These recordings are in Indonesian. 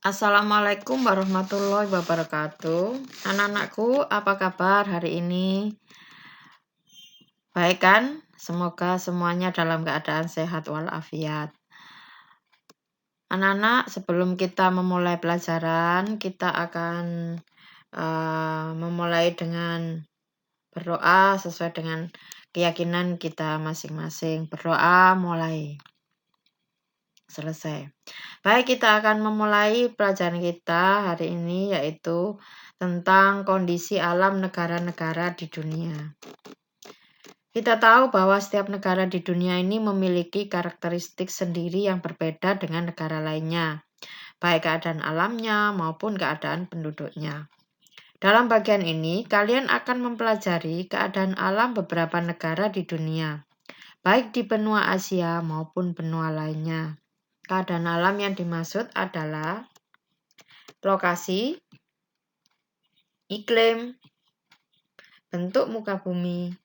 Assalamualaikum warahmatullahi wabarakatuh. Anak-anakku, apa kabar hari ini? Baik kan? Semoga semuanya dalam keadaan sehat walafiat. Anak-anak, sebelum kita memulai pelajaran, kita akan memulai dengan berdoa sesuai dengan keyakinan kita masing-masing. Berdoa mulai. Selesai. Baik, kita akan memulai pelajaran kita hari ini, yaitu tentang kondisi alam negara-negara di dunia. Kita tahu bahwa setiap negara di dunia ini memiliki karakteristik sendiri yang berbeda dengan negara lainnya, baik keadaan alamnya maupun keadaan penduduknya. Dalam bagian ini, kalian akan mempelajari keadaan alam beberapa negara di dunia, baik di benua Asia maupun benua lainnya. Keadaan alam yang dimaksud adalah lokasi, iklim, bentuk muka bumi,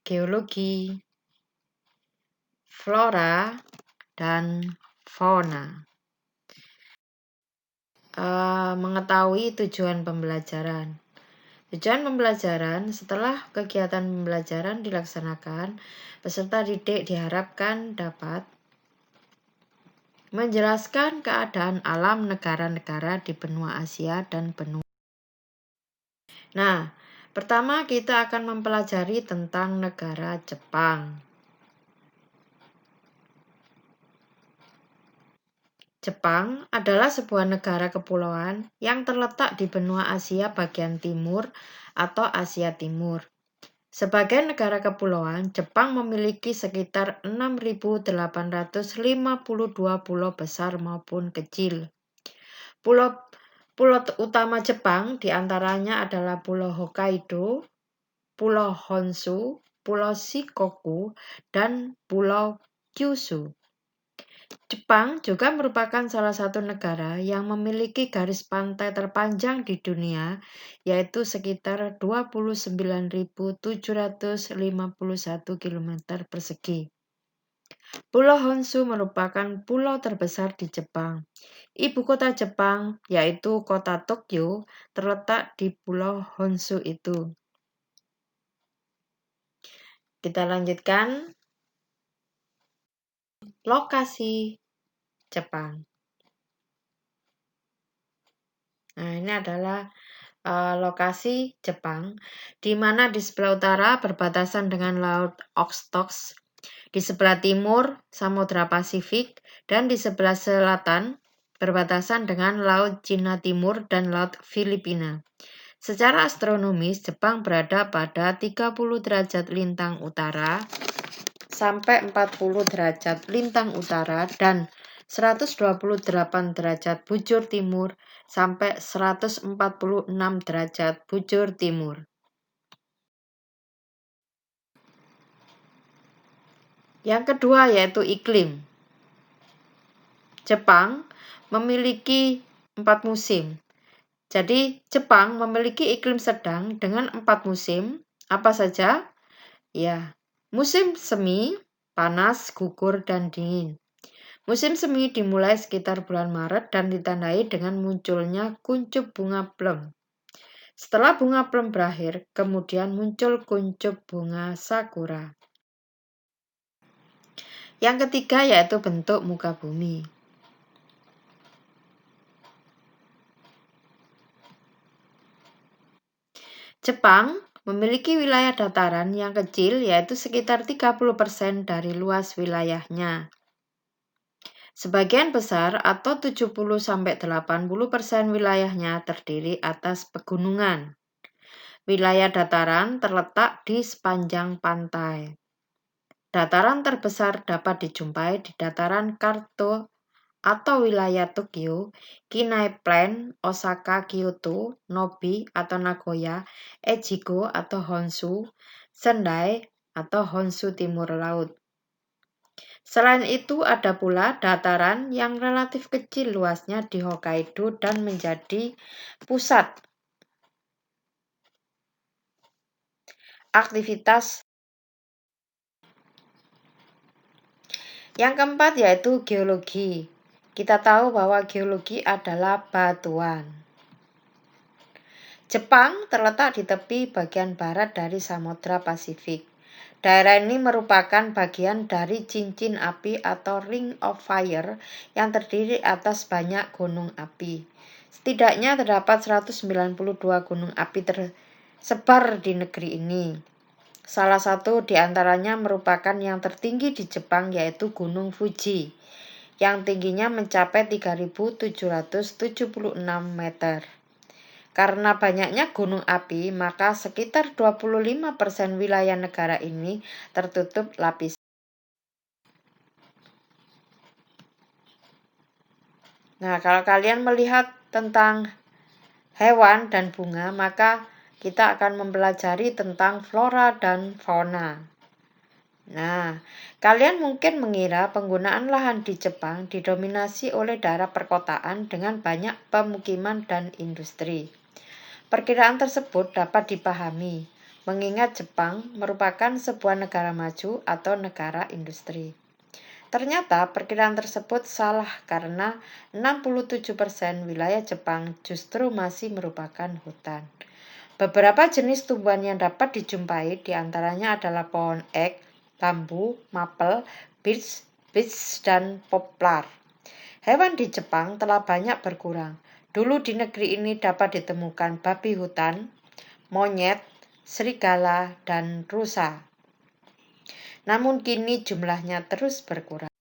geologi, flora, dan fauna. Mengetahui tujuan pembelajaran. Tujuan pembelajaran, setelah kegiatan pembelajaran dilaksanakan, peserta didik diharapkan dapat menjelaskan keadaan alam negara-negara di benua Asia dan benua. Nah, pertama kita akan mempelajari tentang negara Jepang. Jepang adalah sebuah negara kepulauan yang terletak di benua Asia bagian timur atau Asia Timur. Sebagai negara kepulauan, Jepang memiliki sekitar 6.852 pulau besar maupun kecil. Pulau utama Jepang diantaranya adalah Pulau Hokkaido, Pulau Honshu, Pulau Shikoku, dan Pulau Kyushu. Jepang juga merupakan salah satu negara yang memiliki garis pantai terpanjang di dunia, yaitu sekitar 29.751 km persegi. Pulau Honshu merupakan pulau terbesar di Jepang. Ibu kota Jepang, yaitu kota Tokyo, terletak di Pulau Honshu itu. Kita lanjutkan. Lokasi Jepang. Nah, ini adalah lokasi Jepang, di mana di sebelah utara berbatasan dengan Laut Okhotsk, di sebelah timur Samudra Pasifik, dan di sebelah selatan berbatasan dengan Laut Cina Timur dan Laut Filipina. Secara astronomis, Jepang berada pada 30 derajat lintang utara sampai 40 derajat lintang utara dan 128 derajat bujur timur sampai 146 derajat bujur timur. Yang kedua yaitu iklim. Jepang memiliki 4 musim. Jadi Jepang memiliki iklim sedang dengan 4 musim. Apa saja? Ya, musim semi, panas, gugur, dan dingin. Musim semi dimulai sekitar bulan Maret dan ditandai dengan munculnya kuncup bunga plum. Setelah bunga plum berakhir, kemudian muncul kuncup bunga sakura. Yang ketiga yaitu bentuk muka bumi. Jepang memiliki wilayah dataran yang kecil yaitu sekitar 30% dari luas wilayahnya. Sebagian besar atau 70-80% wilayahnya terdiri atas pegunungan. Wilayah dataran terletak di sepanjang pantai. Dataran terbesar dapat dijumpai di dataran Kanto atau wilayah Tokyo, Kinai Plain, Osaka, Kyoto, Nobi atau Nagoya, Echigo atau Honshu, Sendai atau Honshu Timur Laut. Selain itu ada pula dataran yang relatif kecil luasnya di Hokkaido dan menjadi pusat aktivitas. Yang keempat yaitu geologi. kita tahu bahwa geologi adalah batuan. Jepang terletak di tepi bagian barat dari Samudra Pasifik. Daerah ini merupakan bagian dari cincin api atau Ring of Fire yang terdiri atas banyak gunung api. Setidaknya terdapat 192 gunung api tersebar di negeri ini. Salah satu di antaranya merupakan yang tertinggi di Jepang, yaitu Gunung Fuji, yang tingginya mencapai 3.776 meter. Karena banyaknya gunung api, maka sekitar 25% wilayah negara ini tertutup lapisan. Nah, kalau kalian melihat tentang hewan dan bunga, maka kita akan mempelajari tentang flora dan fauna. Nah, kalian mungkin mengira penggunaan lahan di Jepang didominasi oleh daerah perkotaan dengan banyak pemukiman dan industri. Perkiraan tersebut dapat dipahami, mengingat Jepang merupakan sebuah negara maju atau negara industri. Ternyata perkiraan tersebut salah karena 67% wilayah Jepang justru masih merupakan hutan. Beberapa jenis tumbuhan yang dapat dijumpai diantaranya adalah pohon ek, bambu, maple, beech, dan poplar. Hewan di Jepang telah banyak berkurang. Dulu di negeri ini dapat ditemukan babi hutan, monyet, serigala, dan rusa. Namun kini jumlahnya terus berkurang.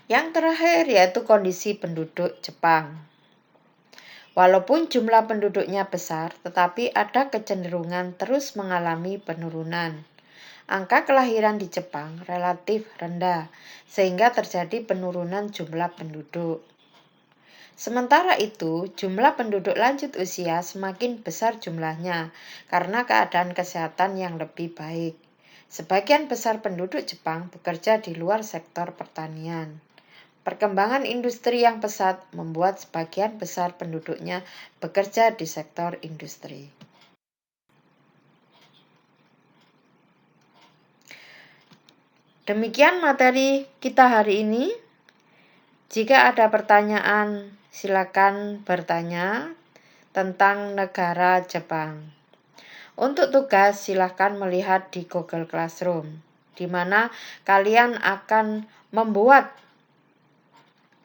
Yang terakhir yaitu kondisi penduduk Jepang. Walaupun jumlah penduduknya besar, tetapi ada kecenderungan terus mengalami penurunan. Angka kelahiran di Jepang relatif rendah, sehingga terjadi penurunan jumlah penduduk. Sementara itu, jumlah penduduk lanjut usia semakin besar jumlahnya karena keadaan kesehatan yang lebih baik. Sebagian besar penduduk Jepang bekerja di luar sektor pertanian. Perkembangan industri yang pesat membuat sebagian besar penduduknya bekerja di sektor industri. Demikian materi kita hari ini. Jika ada pertanyaan, silakan bertanya tentang negara Jepang. Untuk tugas, silakan melihat di Google Classroom, di mana kalian akan membuat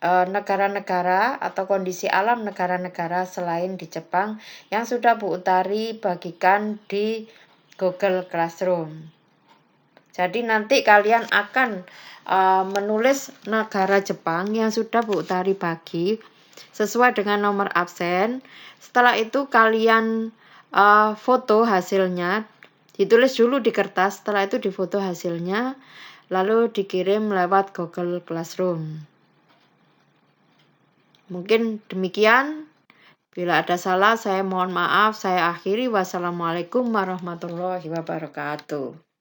negara-negara atau kondisi alam negara-negara selain di Jepang yang sudah Bu Utari bagikan di Google Classroom. Jadi nanti kalian akan menulis negara Jepang yang sudah Bu Utari bagi sesuai dengan nomor absen. Setelah itu kalian foto hasilnya, ditulis dulu di kertas, setelah itu difoto hasilnya, lalu dikirim lewat Google Classroom. Mungkin demikian. Bila ada salah, saya mohon maaf. Saya akhiri. Wassalamualaikum warahmatullahi wabarakatuh.